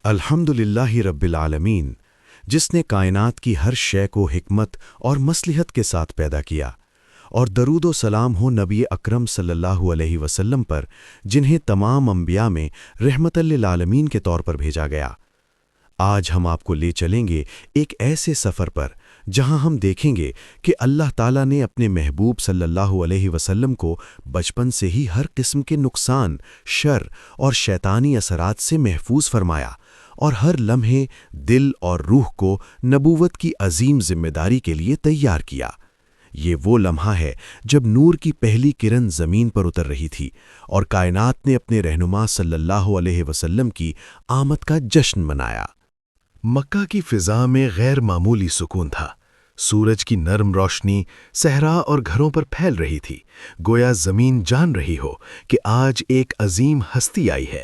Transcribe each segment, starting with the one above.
الحمدللہ رب العالمین، جس نے کائنات کی ہر شے کو حکمت اور مصلحت کے ساتھ پیدا کیا، اور درود و سلام ہو نبی اکرم صلی اللہ علیہ وسلم پر، جنہیں تمام انبیاء میں رحمت للعالمین کے طور پر بھیجا گیا۔ آج ہم آپ کو لے چلیں گے ایک ایسے سفر پر جہاں ہم دیکھیں گے کہ اللہ تعالیٰ نے اپنے محبوب صلی اللہ علیہ وسلم کو بچپن سے ہی ہر قسم کے نقصان، شر اور شیطانی اثرات سے محفوظ فرمایا، اور ہر لمحے دل اور روح کو نبوت کی عظیم ذمہ داری کے لیے تیار کیا۔ یہ وہ لمحہ ہے جب نور کی پہلی کرن زمین پر اتر رہی تھی اور کائنات نے اپنے رہنما صلی اللہ علیہ وسلم کی آمد کا جشن منایا۔ مکہ کی فضا میں غیر معمولی سکون تھا۔ سورج کی نرم روشنی صحرا اور گھروں پر پھیل رہی تھی، گویا زمین جان رہی ہو کہ آج ایک عظیم ہستی آئی ہے۔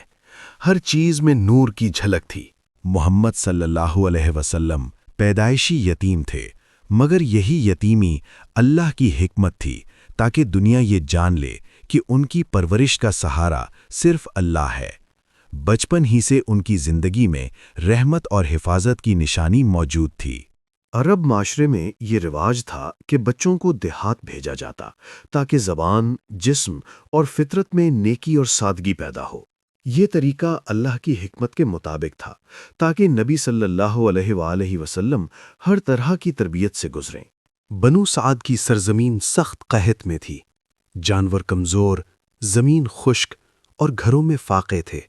ہر چیز میں نور کی جھلک تھی۔ محمد صلی اللہ علیہ وسلم پیدائشی یتیم تھے، مگر یہی یتیمی اللہ کی حکمت تھی تاکہ دنیا یہ جان لے کہ ان کی پرورش کا سہارا صرف اللہ ہے۔ بچپن ہی سے ان کی زندگی میں رحمت اور حفاظت کی نشانی موجود تھی۔ عرب معاشرے میں یہ رواج تھا کہ بچوں کو دیہات بھیجا جاتا تاکہ زبان، جسم اور فطرت میں نیکی اور سادگی پیدا ہو۔ یہ طریقہ اللہ کی حکمت کے مطابق تھا تاکہ نبی صلی اللہ علیہ وآلہ وسلم ہر طرح کی تربیت سے گزریں۔ بنو سعد کی سرزمین سخت قحط میں تھی، جانور کمزور، زمین خشک اور گھروں میں فاقے تھے،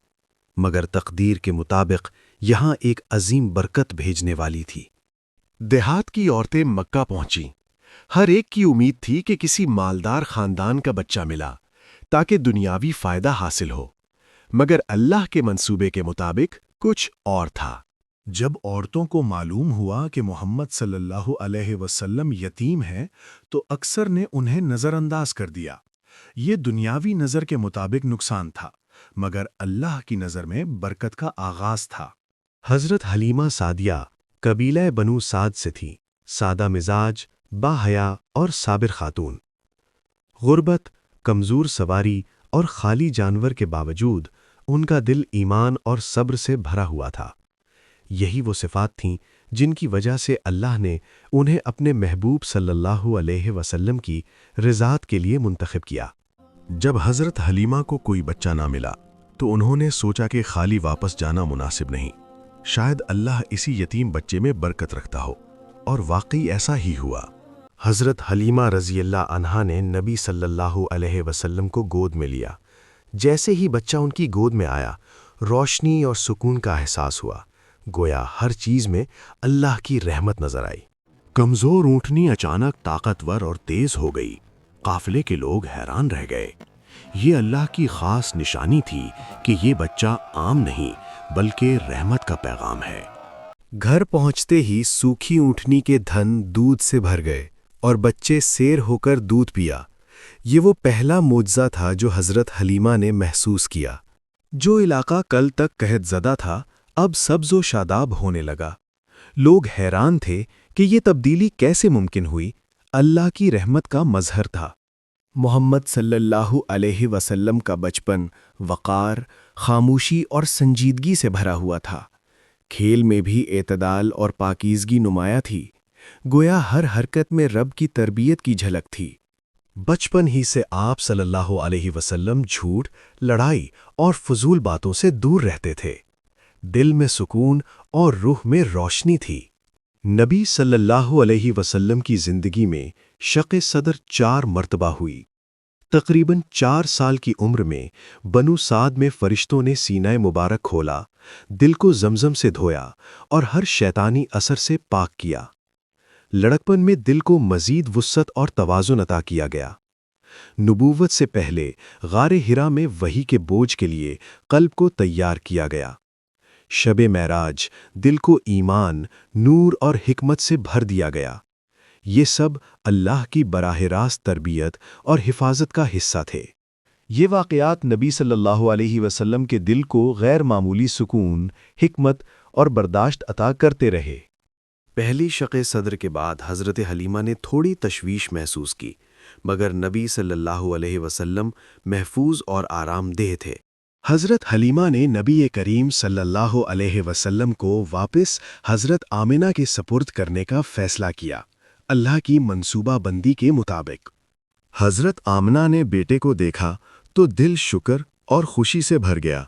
مگر تقدیر کے مطابق یہاں ایک عظیم برکت بھیجنے والی تھی۔ دیہات کی عورتیں مکہ پہنچیں۔ ہر ایک کی امید تھی کہ کسی مالدار خاندان کا بچہ ملا تاکہ دنیاوی فائدہ حاصل ہو، مگر اللہ کے منصوبے کے مطابق کچھ اور تھا۔ جب عورتوں کو معلوم ہوا کہ محمد صلی اللہ علیہ وسلم یتیم ہیں تو اکثر نے انہیں نظر انداز کر دیا۔ یہ دنیاوی نظر کے مطابق نقصان تھا، مگر اللہ کی نظر میں برکت کا آغاز تھا۔ حضرت حلیمہ سعدیہ قبیلہ بنو سعد سے تھی، سادہ مزاج، باحیا اور صابر خاتون۔ غربت، کمزور سواری اور خالی جانور کے باوجود ان کا دل ایمان اور صبر سے بھرا ہوا تھا۔ یہی وہ صفات تھیں جن کی وجہ سے اللہ نے انہیں اپنے محبوب صلی اللہ علیہ وسلم کی رضات کے لیے منتخب کیا۔ جب حضرت حلیمہ کو کوئی بچہ نہ ملا تو انہوں نے سوچا کہ خالی واپس جانا مناسب نہیں، شاید اللہ اسی یتیم بچے میں برکت رکھتا ہو، اور واقعی ایسا ہی ہوا۔ حضرت حلیمہ رضی اللہ عنہا نے نبی صلی اللہ علیہ وسلم کو گود میں لیا۔ جیسے ہی بچہ ان کی گود میں آیا، روشنی اور سکون کا احساس ہوا، گویا ہر چیز میں اللہ کی رحمت نظر آئی۔ کمزور اونٹنی اچانک طاقتور اور تیز ہو گئی۔ قافلے کے لوگ حیران رہ گئے۔ یہ اللہ کی خاص نشانی تھی کہ یہ بچہ عام نہیں بلکہ رحمت کا پیغام ہے۔ گھر پہنچتے ہی سوکھی اونٹنی کے دھن دودھ سے بھر گئے اور بچے سیر ہو کر دودھ پیا۔ یہ وہ پہلا معجزہ تھا جو حضرت حلیمہ نے محسوس کیا۔ جو علاقہ کل تک قحط زدہ تھا، اب سبز و شاداب ہونے لگا۔ لوگ حیران تھے کہ یہ تبدیلی کیسے ممکن ہوئی۔ اللہ کی رحمت کا مظہر تھا۔ محمد صلی اللہ علیہ وسلم کا بچپن وقار، خاموشی اور سنجیدگی سے بھرا ہوا تھا۔ کھیل میں بھی اعتدال اور پاکیزگی نمایاں تھی، گویا ہر حرکت میں رب کی تربیت کی جھلک تھی۔ بچپن ہی سے آپ صلی اللہ علیہ وسلم جھوٹ، لڑائی اور فضول باتوں سے دور رہتے تھے۔ دل میں سکون اور روح میں روشنی تھی۔ نبی صلی اللہ علیہ وسلم کی زندگی میں شق صدر 4 مرتبہ ہوئی۔ تقریباً 4 سال کی عمر میں بنو سعد میں فرشتوں نے سینہ مبارک کھولا، دل کو زمزم سے دھویا اور ہر شیطانی اثر سے پاک کیا۔ لڑکپن میں دل کو مزید وسعت اور توازن عطا کیا گیا۔ نبوت سے پہلے غار حرا میں وحی کے بوجھ کے لیے قلب کو تیار کیا گیا۔ شب معراج دل کو ایمان، نور اور حکمت سے بھر دیا گیا۔ یہ سب اللہ کی براہ راست تربیت اور حفاظت کا حصہ تھے۔ یہ واقعات نبی صلی اللہ علیہ وسلم کے دل کو غیر معمولی سکون، حکمت اور برداشت عطا کرتے رہے۔ پہلی شق صدر کے بعد حضرت حلیمہ نے تھوڑی تشویش محسوس کی، مگر نبی صلی اللہ علیہ وسلم محفوظ اور آرام دہ تھے۔ حضرت حلیمہ نے نبی کریم صلی اللہ علیہ وسلم کو واپس حضرت آمنہ کے سپرد کرنے کا فیصلہ کیا، اللہ کی منصوبہ بندی کے مطابق۔ حضرت آمنہ نے بیٹے کو دیکھا تو دل شکر اور خوشی سے بھر گیا،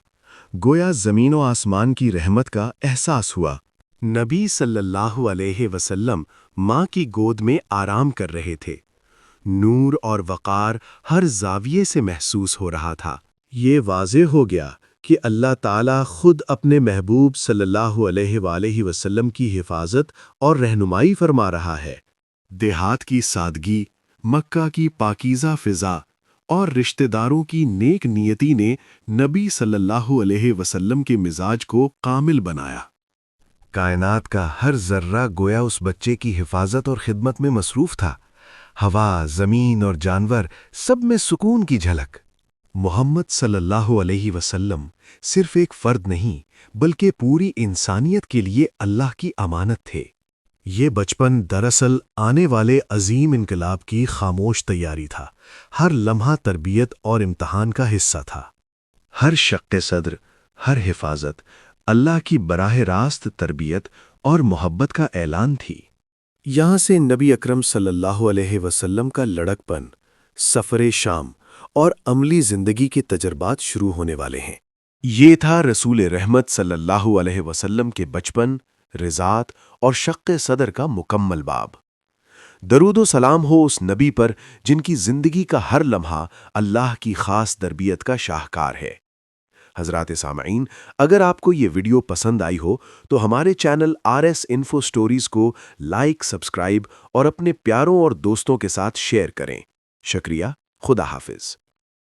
گویا زمین و آسمان کی رحمت کا احساس ہوا۔ نبی صلی اللہ علیہ وسلم ماں کی گود میں آرام کر رہے تھے، نور اور وقار ہر زاویے سے محسوس ہو رہا تھا۔ یہ واضح ہو گیا کہ اللہ تعالیٰ خود اپنے محبوب صلی اللہ علیہ وآلہ وسلم کی حفاظت اور رہنمائی فرما رہا ہے۔ دیہات کی سادگی، مکہ کی پاکیزہ فضا اور رشتہ داروں کی نیک نیتی نے نبی صلی اللہ علیہ وسلم کے مزاج کو کامل بنایا۔ کائنات کا ہر ذرہ گویا اس بچے کی حفاظت اور خدمت میں مصروف تھا۔ ہوا، زمین اور جانور سب میں سکون کی جھلک۔ محمد صلی اللہ علیہ وسلم صرف ایک فرد نہیں بلکہ پوری انسانیت کے لیے اللہ کی امانت تھے۔ یہ بچپن دراصل آنے والے عظیم انقلاب کی خاموش تیاری تھا، ہر لمحہ تربیت اور امتحان کا حصہ تھا۔ ہر شق صدر، ہر حفاظت اللہ کی براہ راست تربیت اور محبت کا اعلان تھی۔ یہاں سے نبی اکرم صلی اللہ علیہ وسلم کا لڑک پن، سفر شام اور عملی زندگی کے تجربات شروع ہونے والے ہیں۔ یہ تھا رسول رحمت صلی اللہ علیہ وسلم کے بچپن، رضاعت اور شق صدر کا مکمل باب۔ درود و سلام ہو اس نبی پر جن کی زندگی کا ہر لمحہ اللہ کی خاص تربیت کا شاہکار ہے۔ حضرات سامعین، اگر آپ کو یہ ویڈیو پسند آئی ہو تو ہمارے چینل RS انفو سٹوریز کو لائک، سبسکرائب اور اپنے پیاروں اور دوستوں کے ساتھ شیئر کریں۔ شکریہ، خدا حافظ۔